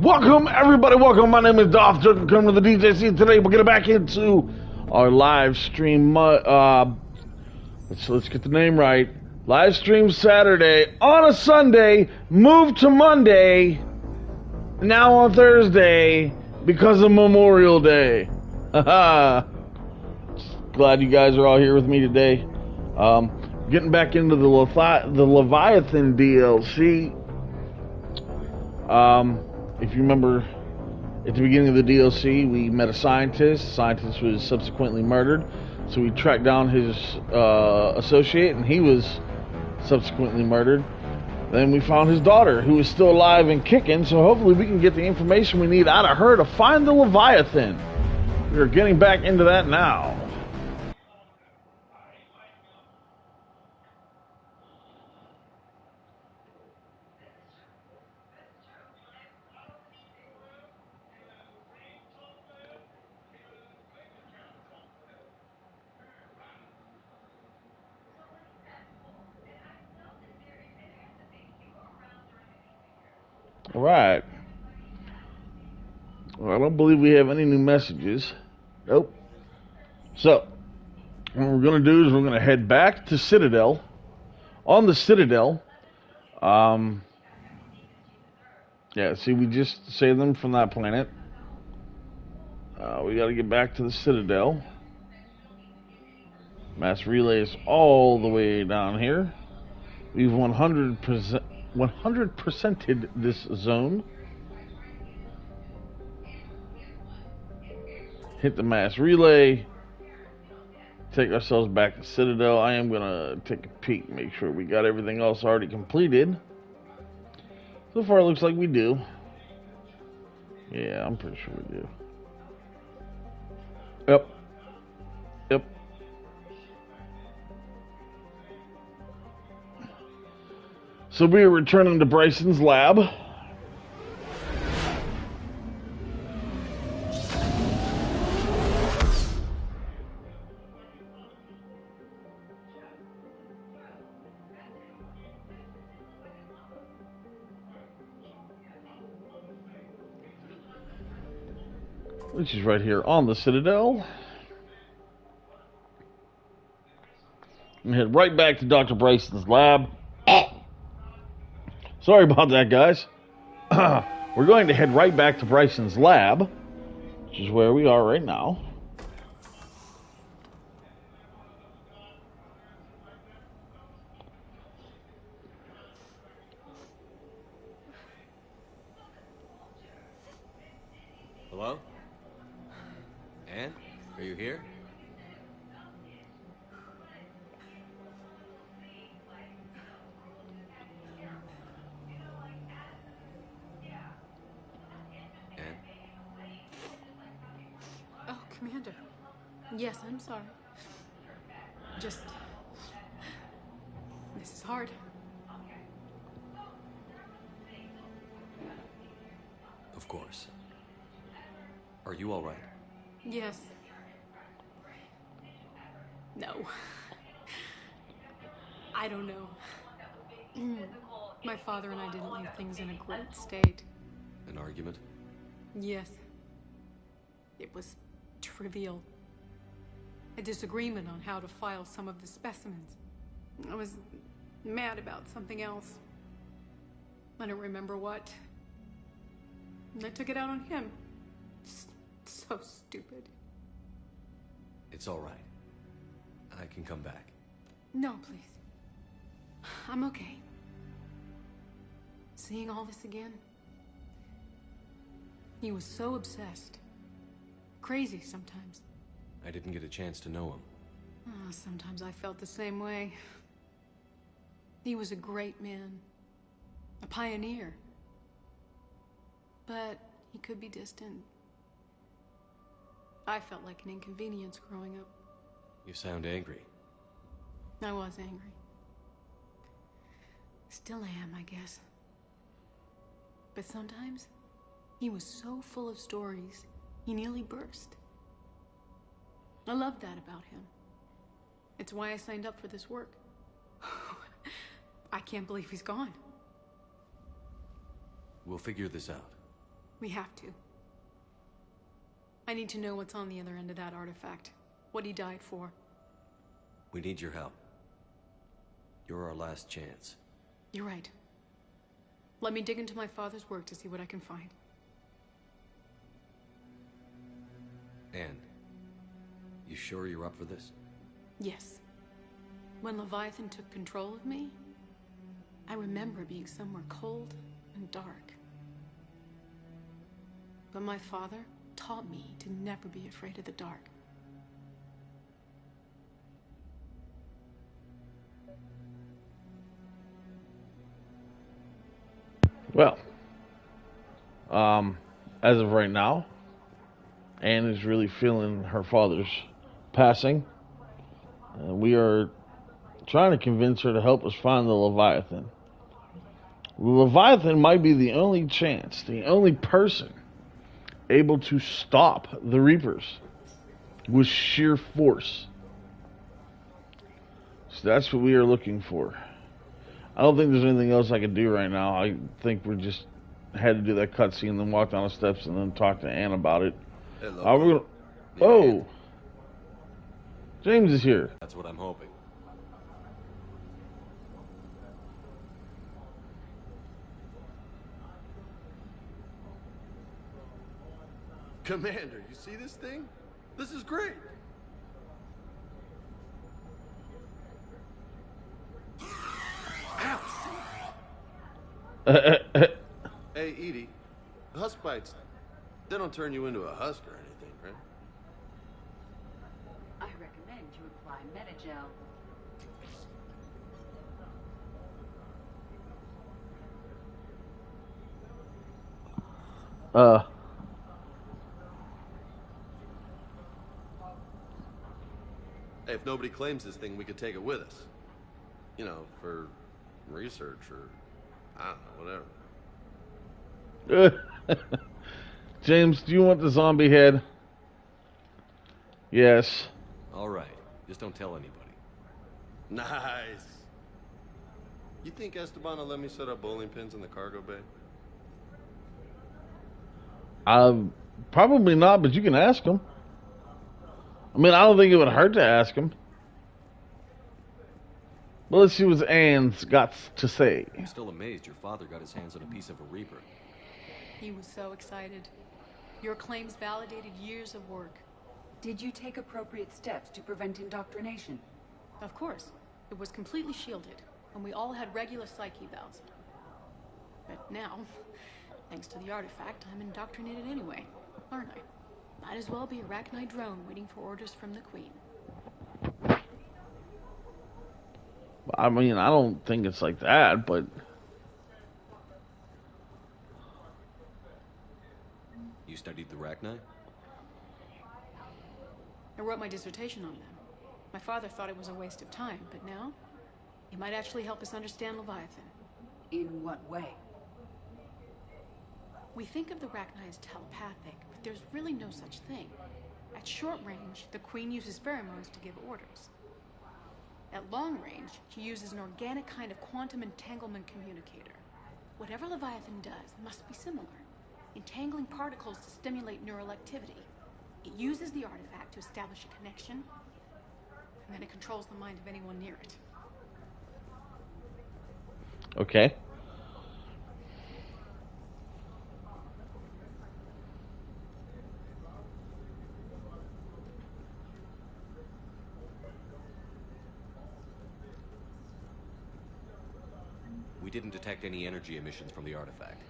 Welcome, everybody. Welcome. My name is Dolph Joker. Coming to the DJC today. We're getting back into our live stream. Let's get the name right. Live stream Saturday on a Sunday. Moved to Monday. Now on Thursday because of Memorial Day. Glad you guys are all here with me today. Getting back into the Leviathan DLC. If you remember, at the beginning of the DLC, we met a scientist. The scientist was subsequently murdered. So we tracked down his associate, and he was subsequently murdered. Then we found his daughter, who is still alive and kicking. So hopefully we can get the information we need out of her to find the Leviathan. We're getting back into that now. All right. Well, I don't believe we have any new messages. Nope. So, what we're going to do is we're going to head back to Citadel. On the Citadel, yeah, see, we just saved them from that planet. We got to get back to the Citadel. Mass relay is all the way down here. We've 100%ed this zone. Hit the mass relay. Take ourselves back to Citadel. I am going to take a peek, make sure we got everything else already completed. So far it looks like we do. Yeah, I'm pretty sure we do. Yep. Yep. So we are returning to Bryson's lab. Which is right here on the Citadel. And head right back to Dr. Bryson's lab. Sorry about that, guys. We're going to head right back to Bryson's lab, which is where we are right now. Hello? Anne? Are you here? Commander. Yes, I'm sorry. This is hard. Of course. Are you all right? Yes. No. I don't know. My father and I didn't leave things in a great state. An argument? Yes. It was trivial. A disagreement on how to file some of the specimens. I was mad about something else. I don't remember what. And I took it out on him. So stupid. It's all right. I can come back. No, please. I'm okay. Seeing all this again? He was so obsessed. Crazy sometimes. I didn't get a chance to know him. Sometimes I felt the same way. He was a great man. A pioneer. But he could be distant. I felt like an inconvenience growing up. You sound angry. I was angry. Still am, I guess. But sometimes, he was so full of stories, he nearly burst. I love that about him. It's why I signed up for this work. I can't believe he's gone. We'll figure this out. We have to. I need to know what's on the other end of that artifact. What he died for. We need your help. You're our last chance. You're right. Let me dig into my father's work to see what I can find. Anne, you sure you're up for this? Yes. When Leviathan took control of me, I remember being somewhere cold and dark. But my father taught me to never be afraid of the dark. Well, as of right now, Anne is really feeling her father's passing. We are trying to convince her to help us find the Leviathan. The Leviathan might be the only chance, the only person able to stop the Reapers with sheer force. So that's what we are looking for. I don't think there's anything else I can do right now. I think we just had to do that cutscene, then walk down the steps, and then talk to Anne about it. Hello. We're gonna... Oh! James is here. That's what I'm hoping. Commander, you see this thing? This is great. Hey, Edie, the husk bites, they don't turn you into a husk or anything, right? I recommend you apply Metagel. Hey, if nobody claims this thing, we could take it with us. You know, for research or, I don't know, whatever. James, do you want the zombie head? Yes. All right. Just don't tell anybody. Nice. You think Esteban will let me set up bowling pins in the cargo bay? Probably not, but you can ask him. I mean, I don't think it would hurt to ask him. But let's see what Anne's got to say. I'm still amazed your father got his hands on a piece of a Reaper. He was so excited. Your claims validated years of work. Did you take appropriate steps to prevent indoctrination? Of course. It was completely shielded, and we all had regular psych evals. But now, thanks to the artifact, I'm indoctrinated anyway, aren't I? Might as well be a Arachnite drone waiting for orders from the Queen. I mean, I don't think it's like that, but... You studied the Arachnite? I wrote my dissertation on them. My father thought it was a waste of time, but now, it might actually help us understand Leviathan. In what way? We think of the Arachnite as telepathic, but there's really no such thing. At short range, the Queen uses pheromones to give orders. At long range, she uses an organic kind of quantum entanglement communicator. Whatever Leviathan does must be similar, entangling particles to stimulate neural activity. It uses the artifact to establish a connection, and then it controls the mind of anyone near it. Okay. We didn't detect any energy emissions from the artifact.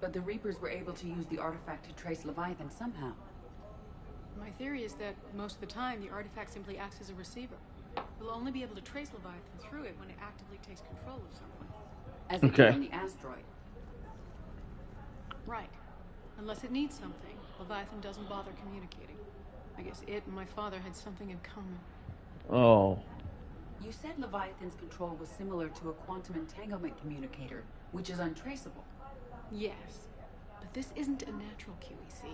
But the Reapers were able to use the artifact to trace Leviathan somehow. My theory is that most of the time, the artifact simply acts as a receiver. We'll only be able to trace Leviathan through it when it actively takes control of someone. As it did on the asteroid. Right. Unless it needs something, Leviathan doesn't bother communicating. I guess it and my father had something in common. Oh. You said Leviathan's control was similar to a quantum entanglement communicator, which is untraceable. Yes, but this isn't a natural QEC.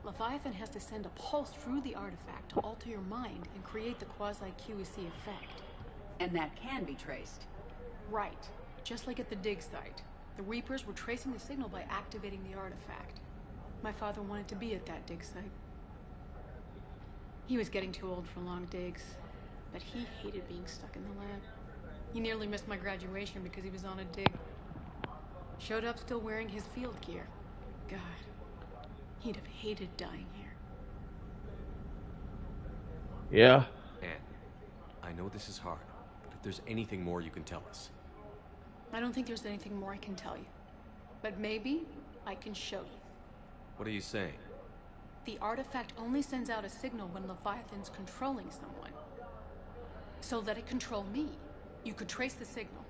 Leviathan has to send a pulse through the artifact to alter your mind and create the quasi-QEC effect. And that can be traced. Right. Just like at the dig site. The Reapers were tracing the signal by activating the artifact. My father wanted to be at that dig site. He was getting too old for long digs, but he hated being stuck in the lab. He nearly missed my graduation because he was on a dig. Showed up still wearing his field gear. God, he'd have hated dying here. Yeah. Anne, I know this is hard, but if there's anything more you can tell us. I don't think there's anything more I can tell you. But maybe I can show you. What are you saying? The artifact only sends out a signal when Leviathan's controlling someone. So let it control me. You could trace the signal.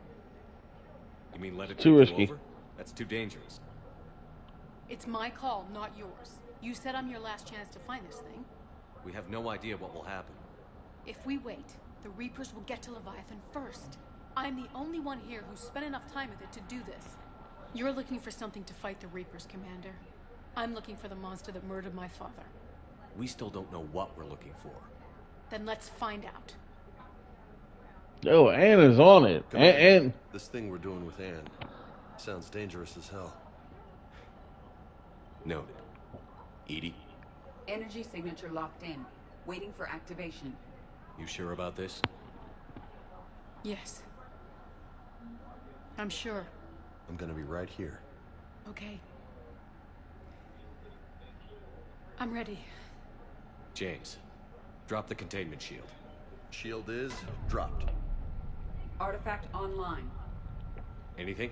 You mean let it Too take you risky. over? That's too dangerous. It's my call, not yours. You said I'm your last chance to find this thing. We have no idea what will happen. If we wait, the Reapers will get to Leviathan first. I'm the only one here who's spent enough time with it to do this. You're looking for something to fight the Reapers, Commander. I'm looking for the monster that murdered my father. We still don't know what we're looking for. Then let's find out. Oh, Anne is on it. And This thing we're doing with Anne sounds dangerous as hell. Noted. Edie, Energy signature locked in. Waiting for activation. you sure about this? Yes. I'm sure. I'm gonna be right here. Okay. I'm ready. James, drop the containment shield. Shield is dropped. Artifact online. Anything?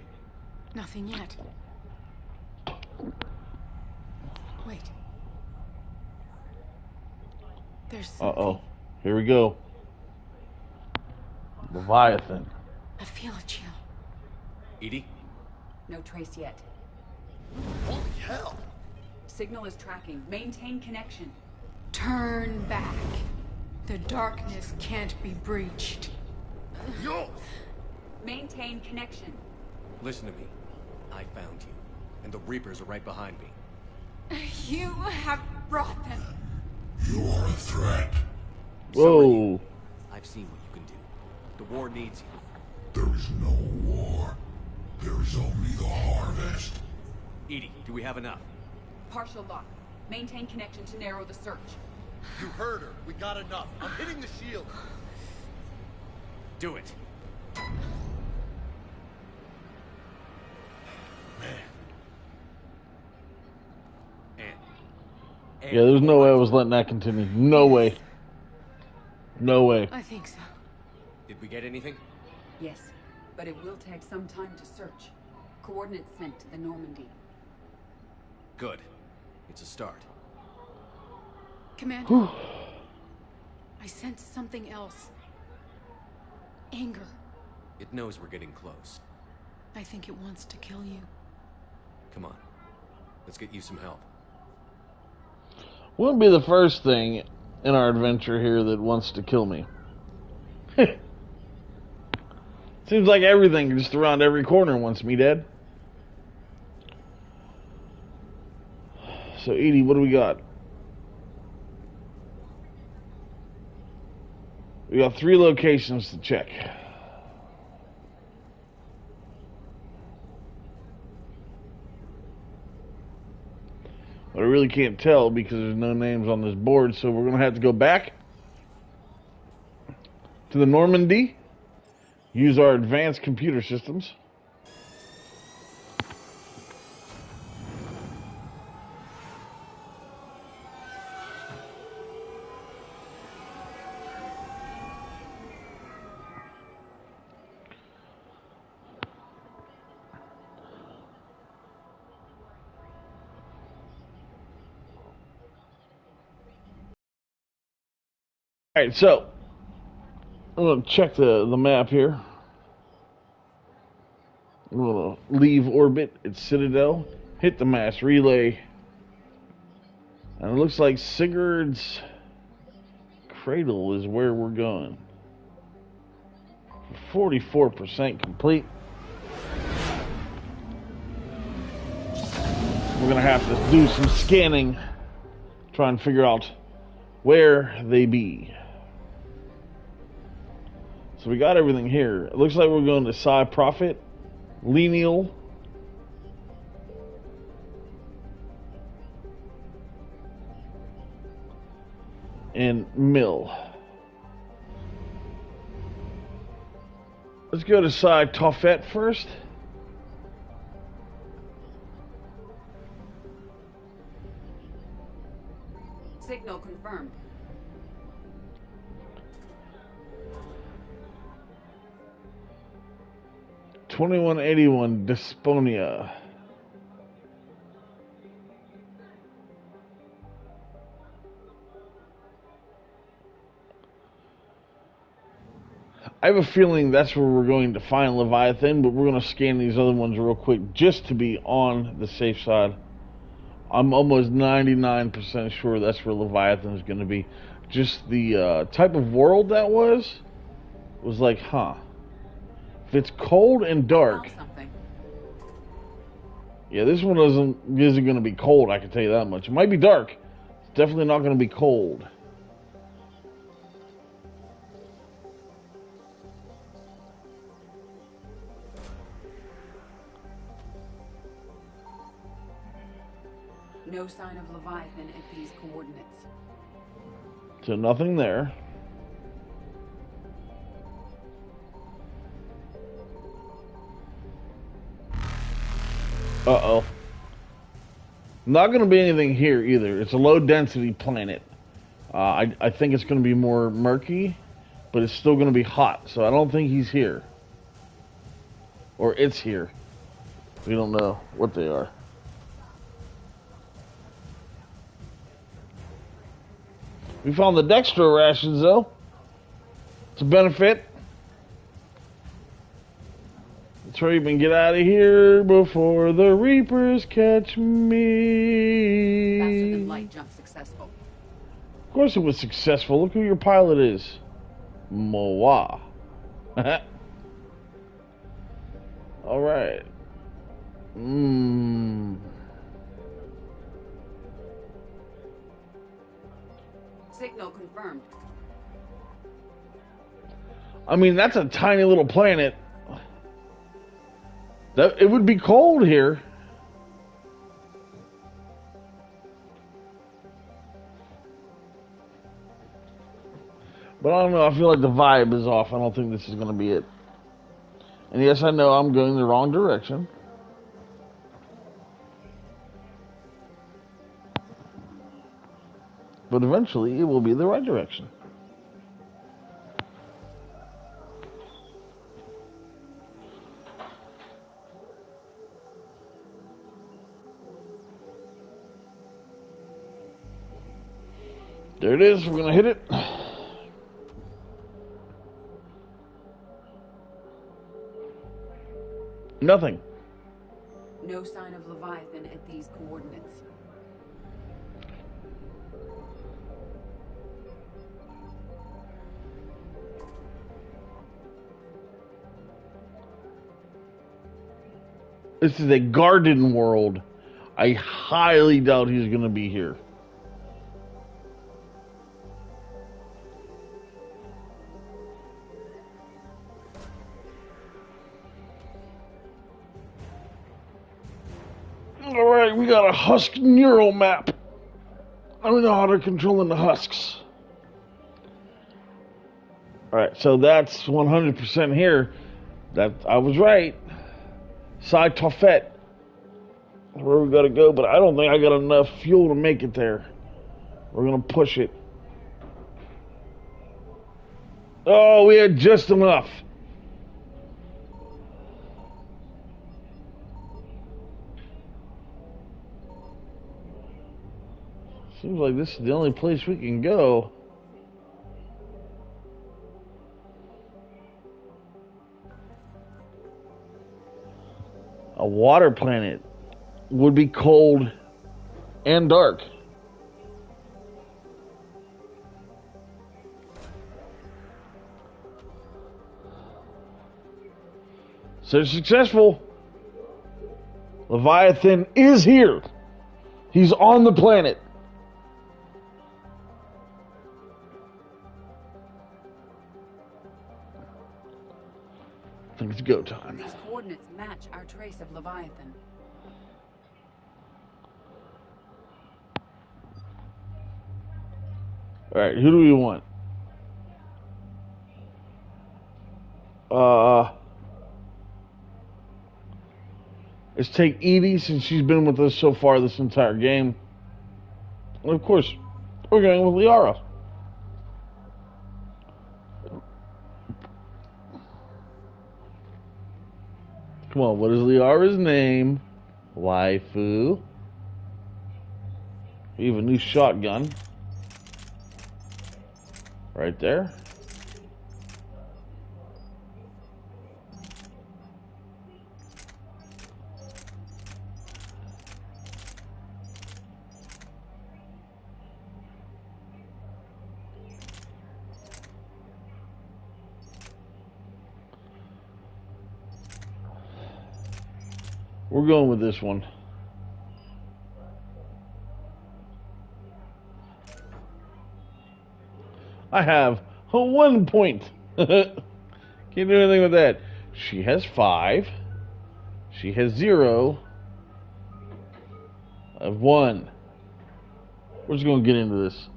Nothing yet. Wait. There's something. uh-oh. Here we go. Leviathan. I feel a chill. Edie? No trace yet. Holy hell! Signal is tracking. Maintain connection. Turn back. The darkness can't be breached. Yo! Maintain connection. Listen to me. I found you, and the Reapers are right behind me. You have brought them. You are a threat. Whoa. I've seen what you can do. The war needs you. There is no war. There is only the harvest. Edie, do we have enough? Partial lock. Maintain connection to narrow the search. You heard her. We got enough. I'm hitting the shield. Do it. Anne. Yeah, there's no way I was letting that continue. No way. No way. I think so. Did we get anything? Yes, but it will take some time to search. Coordinates sent to the Normandy. Good. It's a start. Commander, I sense something else. Anger. It knows we're getting close. I think it wants to kill you. Come on. Let's get you some help. Wouldn't be the first thing in our adventure here that wants to kill me. Seems like everything just around every corner wants me dead. So, Edie, what do we got? We got 3 locations to check. But I really can't tell because there's no names on this board, so we're going to have to go back to the Normandy, use our advanced computer systems. Alright, so I'm going to check the map here. I'm going to leave orbit at Citadel, hit the mass relay, and it looks like Sigurd's Cradle is where we're going. 44% complete. We're going to have to do some scanning, try and figure out where they be. So we got everything here. It looks like we're going to Psi Prophet, Lineal, and mill. Let's go to side Toffet first. Signal confirmed. $21.81 Desponia. I have a feeling that's where we're going to find Leviathan, but we're going to scan these other ones real quick just to be on the safe side. I'm almost 99% sure that's where Leviathan is going to be. Just the type of world that was like, huh. If it's cold and dark. Yeah, this one isn't going to be cold, I can tell you that much. It might be dark. It's definitely not going to be cold. No sign of Leviathan at these coordinates. So nothing there. Uh-oh. Not going to be anything here either. It's a low-density planet. I think it's going to be more murky, but it's still going to be hot. So I don't think he's here. Or it's here. We don't know what they are. We found the Dextro rations, though. It's a benefit. Let's hurry up and get out of here before the Reapers catch me. Faster than light jump successful. Of course it was successful. Look who your pilot is. Moa. Alright. Signal confirmed. I mean, that's a tiny little planet. It would be cold here. But I don't know, I feel like the vibe is off. I don't think this is going to be it. And yes, I know I'm going the wrong direction. But eventually, it will be the right direction. There it is. We're going to hit it. Nothing. No sign of Leviathan at these coordinates. This is a garden world. I highly doubt he's going to be here. Alright, we got a husk neural map. I don't know how they're controlling the husks. Alright, so that's 100% here. That I was right. Side Toffet. That's where we gotta go, but I don't think I got enough fuel to make it there. We're gonna push it. Oh, we had just enough. Seems like this is the only place we can go. A water planet would be cold and dark. So successful. Leviathan is here. He's on the planet. I think it's go time. These coordinates match our trace of Leviathan. Alright, who do we want? Let's take Edie since she's been with us so far this entire game. And of course, we're going with Liara. Come on, what is Liara's name? Waifu. We have a new shotgun. Right there. We're going with this one. I have a 1 point. Can't do anything with that. She has 5. She has 0. I have 1. We're just going to get into this.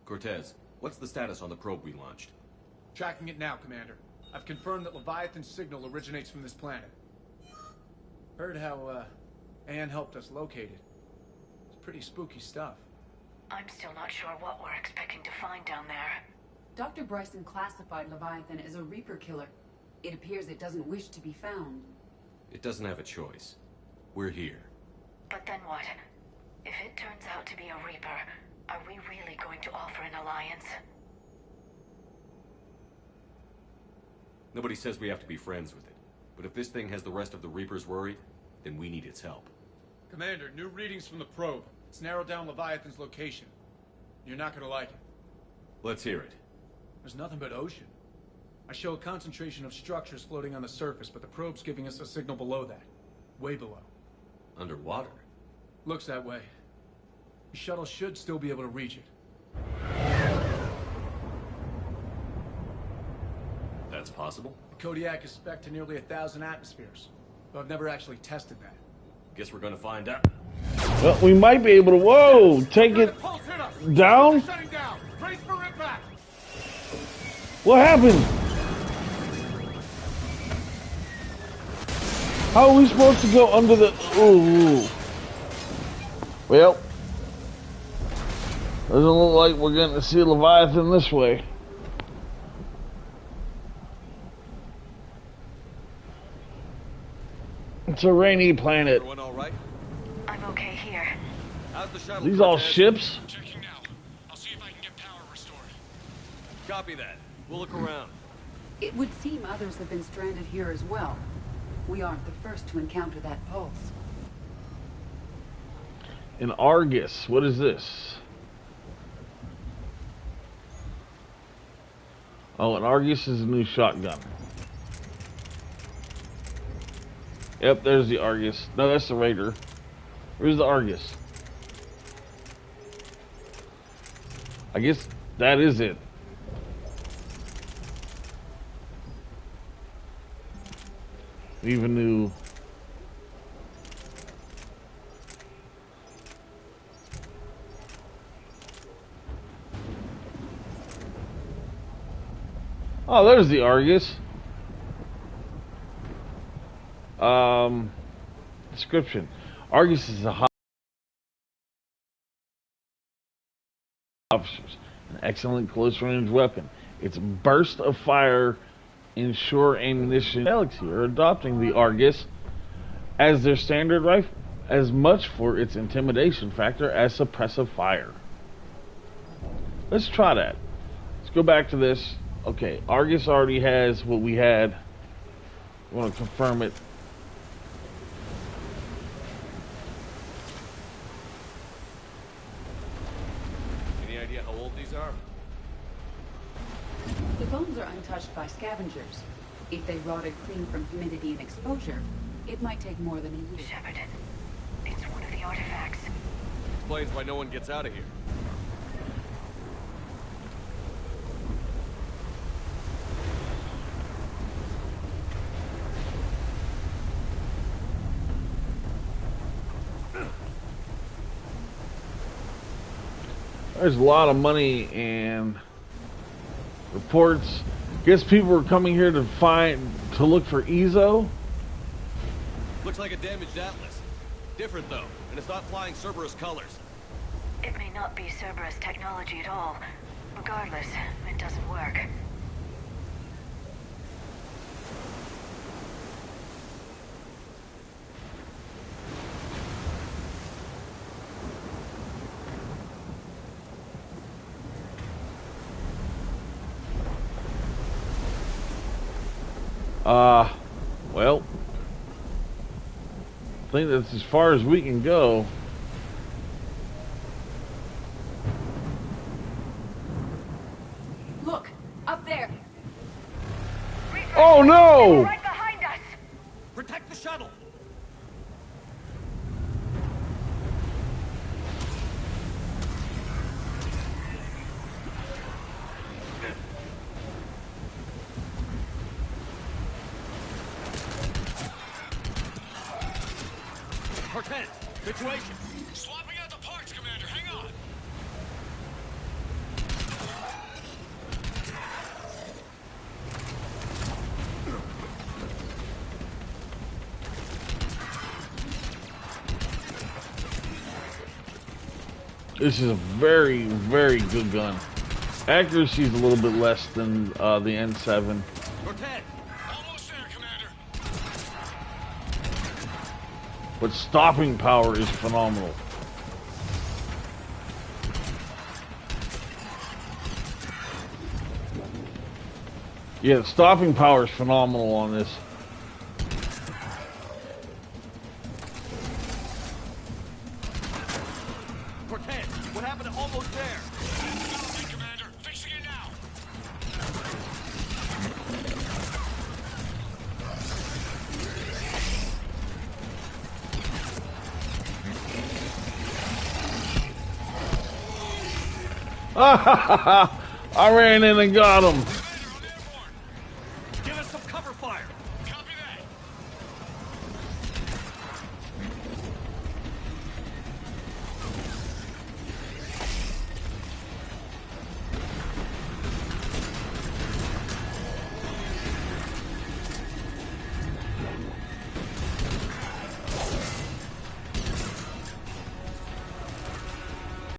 Cortez, what's the status on the probe we launched? Tracking it now, Commander. I've confirmed that Leviathan's signal originates from this planet. Heard how, Anne helped us locate it. It's pretty spooky stuff. I'm still not sure what we're expecting to find down there. Dr. Bryson classified Leviathan as a Reaper killer. It appears it doesn't wish to be found. It doesn't have a choice. We're here. But then what? If it turns out to be a Reaper, are we really going to offer an alliance? Nobody says we have to be friends with it. But if this thing has the rest of the Reapers worried, then we need its help. Commander, new readings from the probe. It's narrowed down Leviathan's location. You're not gonna like it. Let's hear it. There's nothing but ocean. I show a concentration of structures floating on the surface, but the probe's giving us a signal below that. Way below. Underwater? Looks that way. The shuttle should still be able to reach it. That's possible? The Kodiak is spec'd to nearly 1,000 atmospheres, but I've never actually tested that. Guess we're gonna find out. Well, we might be able to, whoa, take it down? Brace for impact! What happened? How are we supposed to go under the, ooh. Well, doesn't look like we're going to see Leviathan this way. It's a rainy planet. Everyone all right? I'm okay here. How's the shuttle? These all Cortez? ships? Checking now. I'll see if I can get power restored. Copy that. We'll look around. It would seem others have been stranded here as well. We aren't the first to encounter that pulse. An Argus. What is this? Oh, an Argus is a new shotgun. Yep, there's the Argus. No, that's the Raider. Where's the Argus? I guess that is it. We even knew. Oh, there's the Argus. Description. Argus is a high officers, an excellent close-range weapon. Its burst of fire ensure ammunition. Galaxy are adopting the Argus as their standard rifle, as much for its intimidation factor as suppressive fire. Let's try that. Let's go back to this. Okay, Argus already has what we had. I want to confirm it. Any idea how old these are? The bones are untouched by scavengers. If they rotted clean from humidity and exposure, it might take more than a year. Shepard, it's one of the artifacts. Explains why no one gets out of here. There's a lot of money and reports. Guess people are coming here to look for Ezo. Looks like a damaged Atlas. Different though, and it's not flying Cerberus colors. It may not be Cerberus technology at all. Regardless, it doesn't work. Well, I think that's as far as we can go. Look, up there. Oh no! Right behind us! Protect the shuttle! Cortez, situation. Swapping out the parts, Commander. Hang on. This is a very, very good gun. Accuracy is a little bit less than the N7. Cortez! Almost there, Commander. But stopping power is phenomenal. Yeah, stopping power is phenomenal on this. Cortez, what happened to almost there? Developing, Commander. Fixing it now. I ran in and got him.